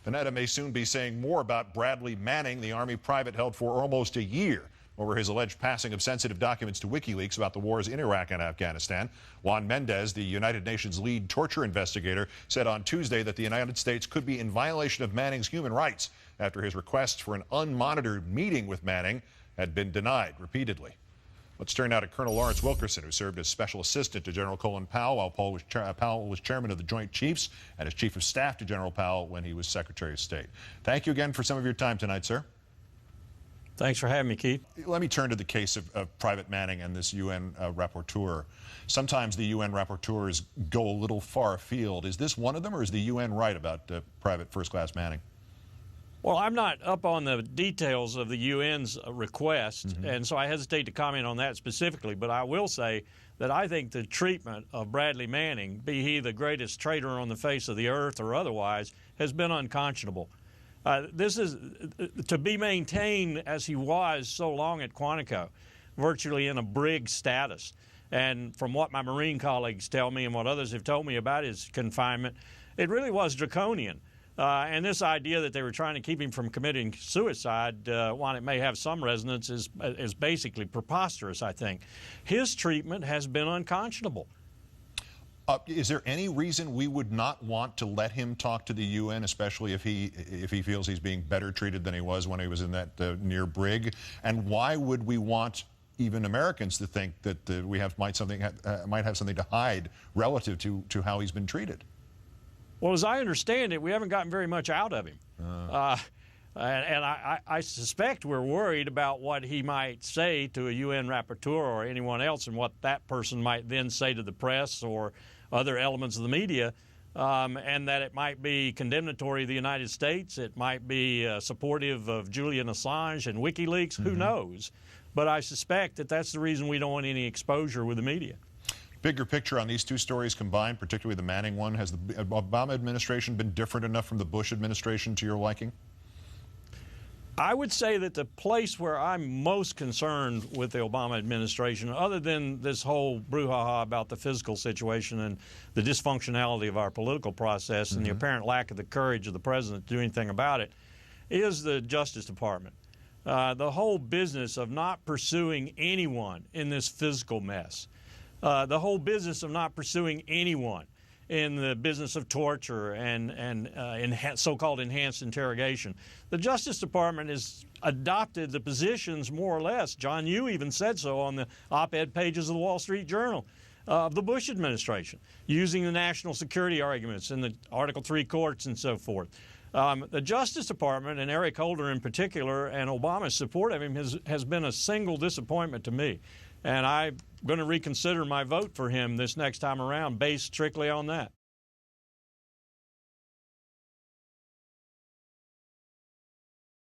Panetta may soon be saying more about Bradley Manning, the Army private held for almost a year over his alleged passing of sensitive documents to WikiLeaks about the wars in Iraq and Afghanistan. Juan Mendez, the United Nations lead torture investigator, said on Tuesday that the United States could be in violation of Manning's human rights after his request for an unmonitored meeting with Manning had been denied repeatedly. Let's turn now to Colonel Lawrence Wilkerson, who served as Special Assistant to General Colin Powell while Powell was Chairman of the Joint Chiefs and as Chief of Staff to General Powell when he was Secretary of State. Thank you again for some of your time tonight, sir. Thanks for having me, Keith. Let me turn to the case of Private Manning and this UN rapporteur. Sometimes the UN rapporteurs go a little far afield. Is this one of them, or is the UN right about Private First Class Manning? Well, I'm not up on the details of the UN's request, and so I hesitate to comment on that specifically, but I will say that I think the treatment of Bradley Manning, be he the greatest traitor on the face of the earth or otherwise, has been unconscionable. This is to be maintained as he was so long at Quantico, virtually in a brig status. And from what my Marine colleagues tell me and what others have told me about his confinement, it really was draconian. And this idea that they were trying to keep him from committing suicide, while it may have some resonance, is basically preposterous, I think. His treatment has been unconscionable. Is there any reason we would not want to let him talk to the UN, especially if he feels he's being better treated than he was when he was in that near brig? And why would we want even Americans to think that we might have something to hide relative to how he's been treated? Well, as I understand it, we haven't gotten very much out of him. And I suspect we're worried about what he might say to a UN rapporteur or anyone else and what that person might then say to the press or other elements of the media, and that it might be condemnatory of the United States. It might be supportive of Julian Assange and WikiLeaks. Who knows? But I suspect that that's the reason we don't want any exposure with the media. Bigger picture on these two stories combined, particularly the Manning one, has the Obama administration been different enough from the Bush administration to your liking? I would say that the place where I'm most concerned with the Obama administration, other than this whole brouhaha about the physical situation and the dysfunctionality of our political process and the apparent lack of the courage of the president to do anything about it, is the Justice Department. The whole business of not pursuing anyone in this physical mess. The whole business of not pursuing anyone in the business of torture and so-called enhanced interrogation. The Justice Department has adopted the positions, more or less, John Yoo even said so on the op-ed pages of the Wall Street Journal, of the Bush administration, using the national security arguments in the Article III courts and so forth. The Justice Department, and Eric Holder in particular, and Obama's support of him has been a single disappointment to me. And I'm going to reconsider my vote for him this next time around based strictly on that.